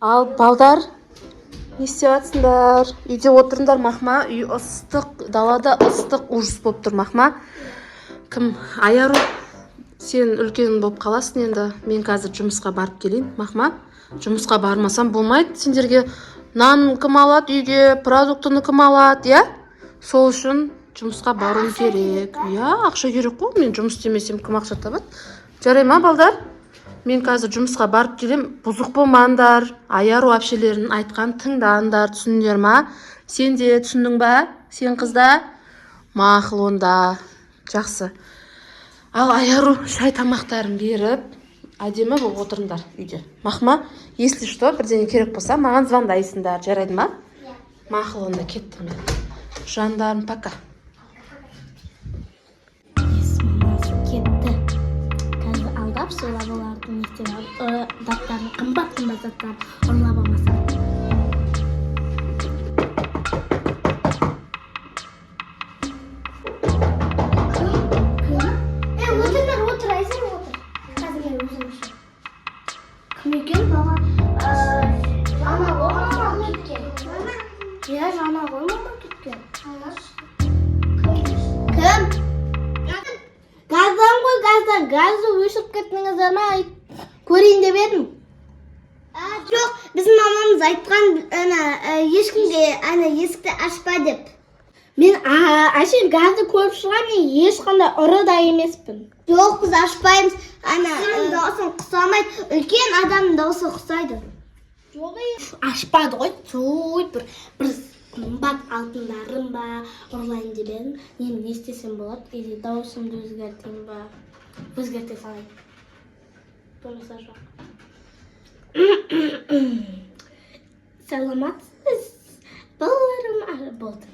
Ал балдар, не істеп жатсыңдар? Үйде отырыңдар мақма, үй ыстық, далада ыстық ужас болып тұр мақма. Кім? Аяру, сен үлкен болып қаласың енді. Мен қазір жұмысқа барып келейін, мақма. Жұмысқа бармасам болмайды. Сендерге нан кім алады үйге, продуктыны кім алады, я? Сол үшін жұмысқа баруым керек. Я, ақша керек қой, мен жұмыс істемесем кім ақша табады? Жарай ма, балдар? Мен қазір жұмысқа барып келем, бұзық болмаңдар. Аяру әпшелерінің айтқан тыңдаңдар, түсіндіңдер ма? Сен де түсіндің ба? Сен қызда? Мақұл онда. Жақсы. Ал Аяру шай тамақтарын беріп, әдемі болып отырыңдар үйде. Мақма, если что, бірдеңе керек болса, маған звондайсыңдар. Жарайды ма? Мақұл онда, кеттім мен. Жандарым, пока. Олардың заттарын, қымбат заттарын ұрлап алмаса. Отыр, Айсен, отыр. Қазір мен өзім үшін. Кім екен бала? Жана ғой мама кеткен. Иә, жана ғой мама кеткен. Кім? Газдан ғой, газдан. Газды өшіріп кеттіңіздер ма? Көрейін деп едім. Жоқ, біздің мамамыз айтқан, ешкімге есікті ашпа деп. Мен әшейін газды көріп шығам, мен ешқандай ұры да емеспін. Жоқ, біз ашпаймыз. Сенің дауысың құсамайды, үлкен адамның дауысы құсайды. Жоқ, ашпады ғой, бір қымбат алтындарым ба, ұрлайын деп едім. Мен не істесем болады, или дауысымды өзгертейін ба, өзгерте салайын. Болмаса жоқ. Саламатсыз, балаларым, болды.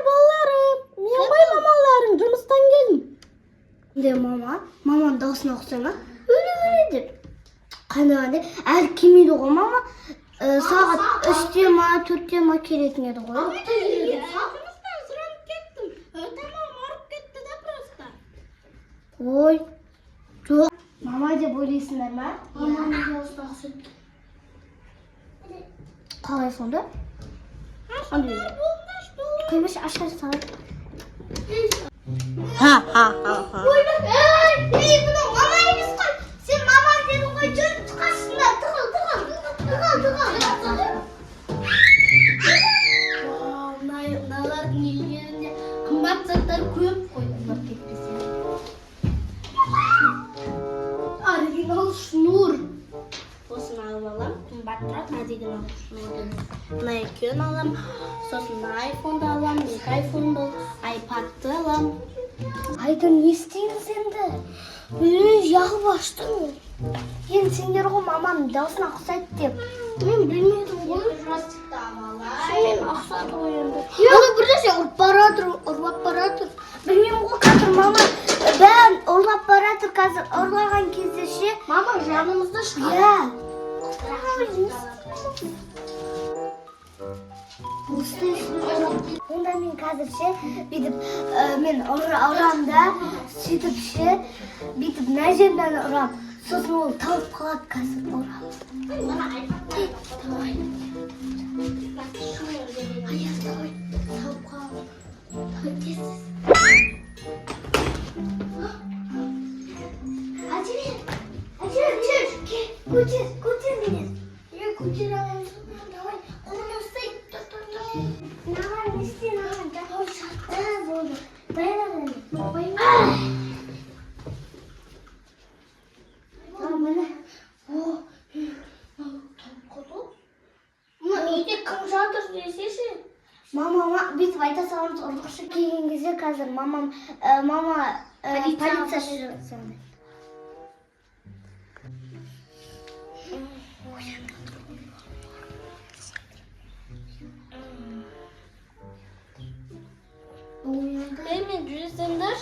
Балаларым, мен ғой мамаларың, жұмыстан келдім. Де мамам даусына ұқсай ма? Өлі деп. Қандай, әлі келмейді ғой мама. Сағат 3-те ма, 4-те ма келетін еді ғой. Сатымыздан сұранып кеттім. Тамам арып кетті да просто. Ой, жоқ. Мама деп ойлайсыңдар ма? Маманың даусына ұқсайды. Қалай сонда? Қоймаш ашқан салады. Ей, бұның мама емес қой. Сен мама дедің ғой, жүріп тұқасында. Мыналардың үйлерінде қымбат заттар көп қой. Оригинал шнур. Осыны алып алам, қымбат тұрады, оригинал шнур. Мына екеуін алам, сосын айфонды алам, айфон бол, айпадты алам. Айдан не істейміз енді? Білмей жағып аштым. Енді сендер ғой маманың даусына ұқсайды деп. Мен білмедім ғой. Жастықты амалай. Мен ақсады ғой енді. Яғы бірдесе ұрлап баратыр. Білмеймін ғой қазір мама бәрін ұрлап баратыр қазір. Ұрлаған кезде ше. Мама жанымызда шығады. Иә. Онда мен қазір ше, бүйтіп мен ұрам да, сөйтіп ше, бүйтіп мына жерден ұрам. Сосын ол тауып қалады қазір ұрам. Давай. Аяз, давай. Тауып қалады. Давай, тезсіз. Көтер менен. Көтер аламыз. Давай, қолымды ұстай. Наған істе, наған. Давай, шатта болды. Дайын аламын. Мама, бүйтіп айта саламыз, ұрғышы келген кезде қазір мама полиция сондай. Мен жүресіңдір?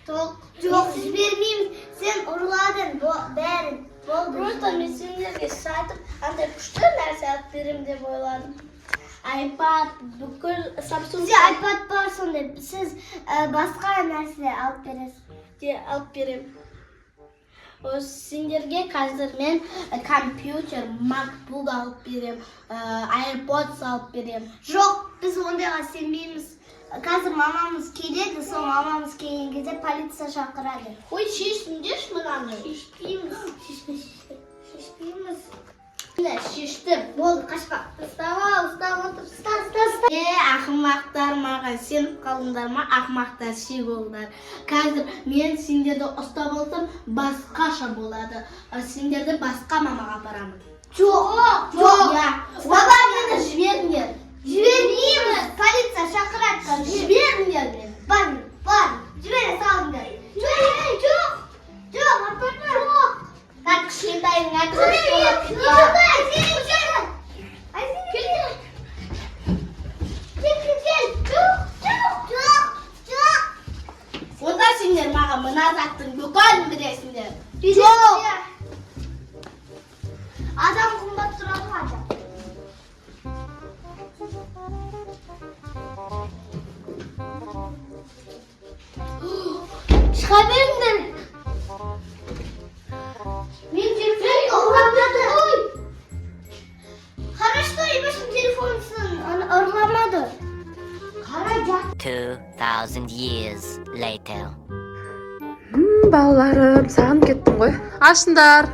Жоқ, жібермейміз. Сен ұрладың бәрін. Просто мен сендерге сатып, андай күшті нәрсе алып берем деп ойладым. iPad, бүкіл Samsung. Сізде iPad бар сонда, сіз басқа нәрсе алып бересіз. Алып берем. Сендерге қазір мен компьютер, MacBook алып берем, AirPods алып берем. Жоқ, біз ондайға сенбейміз. Қазір мамамыз келеді, сол мамамыз келген кезде полиция шақырады. Ой, шештіңдерші мұнаны? Шешпейміз. Шештім. Болды, қашпа. Ұстап отыр. Ақымақтар маған сеніп қалыңдар ма? Ақымақтар ши болдар. Қазір мен сендерді ұстап олсам басқаша болады. Сендерді басқа мамаға барамын. Жоқ. Баба, мені жіберіңдер. Жібермейміз. Полиция шақырады. Жіберіңдер мен. Бар. Жібере салыңдар. Жоқ, апарма. Так, кішкентайың әкесі болып онда сендер маған мына заттың бүкілін бересіңдер. Жоқ. Адам қымбат тұрады ма? Шыға беріңдер. Мен телефон ұрламады. Хорошо, ебашым телефонсын ұрламады. Қара жат. 2000 years later. Балаларым, сағынып кеттім ғой. Ашыңдар.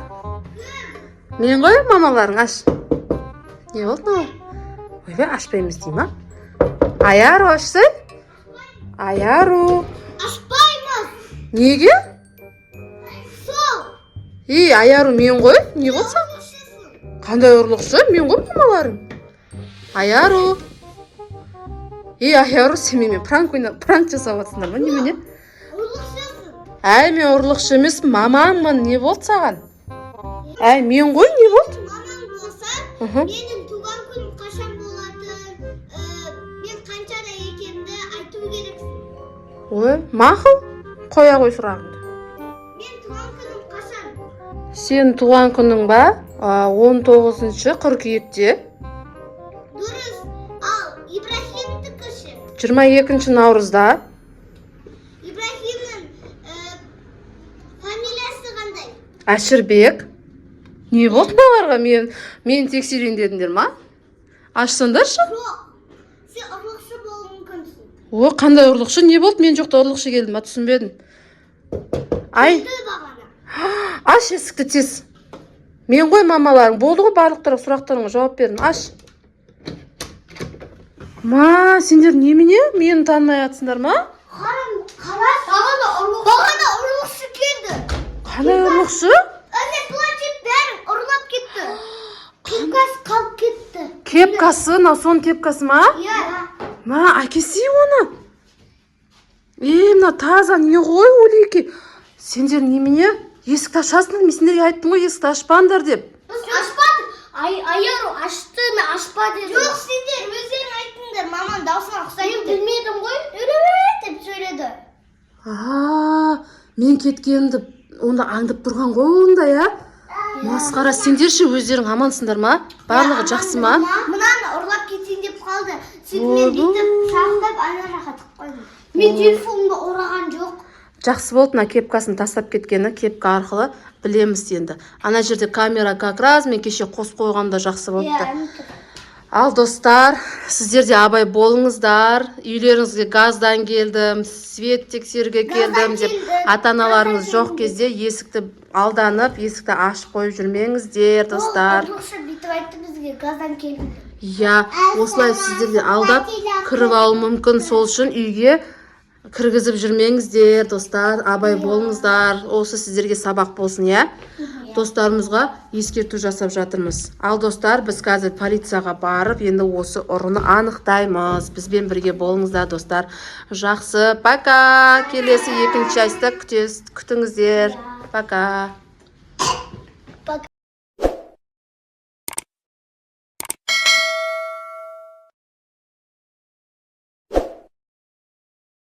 Мен ғой, мамаларың аш. Не болды мама? Ойбай, ашпаймыз дей ма? Аяру ашсай? Аяру. Ашпаймыз. Неге? Сол. Аяру мен ғой? Не болса? Қандай ұрлықшы? Мен ғой мамаларың. Аяру. Аяру, сен менімен пранк жасап жатсыңдар ма? Немене? Ұрлықшысың. Мен ұрлықшы емес, мамаммын. Не болды саған? Мен ғой, не болды? Мамаң болса, менің туған күнім қашан болады, мен қаншада екенді айту керексің. Ой, мақұл. Қоя қой сұрағыңды. Мен туған күнім қашан? Сен туған күнің ба? 19 қыркүйекте. Дұрыс. Ал, Ибрахимдікі ше? 22 наурызда. Ибрахимнің фамилиясы қандай? Әшірбек. Не болды мағарға? Мен тексерейін дедіңдер ма? Ашсаңдаршы? Жоқ. Сен ұрлықшы болуы мүмкінсің. Ой, қандай ұрлықшы? Не болды? Мен жоқта ұрлықшы келдім, ма түсінбедім. Білді бағана. Аш есікті тез. Мен ғой мамаларың. Болды ғой барлық сұрақтарыңа жауап бердім. Аш. Сендер немене? Мені танымай жатсыңдар ма? Бағана ұрлықшы келді. Қандай ұрлықшы? Әне планшет бәрін ұрлап кетті. Кепкасы қалып кетті. Кепкасы, соның кепкасы ма? Иә. Әкесі оны. Мына таза не ғой олеке? Сендер немене? Есікті ашасыңдар, мен сендерге айттым ғой, есікті ашпаңдар деп. Біз ашпадық. Аяру ашты, мен ашпа дедім. Жоқ, сендер өздерің айттыңдар, маман даусына ұқсайды. Мен білмедім ғой. Деп сөйледі. Мен кеткенімді онда аңдып тұрған ғой онда, Масқара, сендерші өздерің амансыңдар ма? Барлығы жақсы ма? Мынаны ұрлап кетейін деп қалды. Сөйтіп мен бүйтіп сақтап ана жаққа тықып қойдым. Мен телефонымды ұраған жоқ. Жақсы болды, мына кепкасын тастап кеткені, кепка арқылы білеміз енді. Ана жерде камера как раз мен кеше қос қойғанда жақсы болыпты. Ал достар, сіздер де абай болыңыздар. Үйлеріңізге газдан келдім, свет тексеруге келдім деп ата-аналарыңыз жоқ кезде есікті алданып, есікті ашып қойып жүрмеңіздер, достар. Ұрлықшы бүйтіп айтты бізге, газдан келді. Осылай сіздерде алдап кіріп алу мүмкін, сол үшін үйге кіргізіп жүрмеңіздер, достар. Абай болыңыздар. Осы сіздерге сабақ болсын, достарымызға ескерту жасап жатырмыз. Ал достар, біз қазір полицияға барып, енді осы ұрыны анықтаймыз. Бізбен бірге болыңыздар, достар. Жақсы, пока. Келесі екінші частьты күтіңіздер. Пока.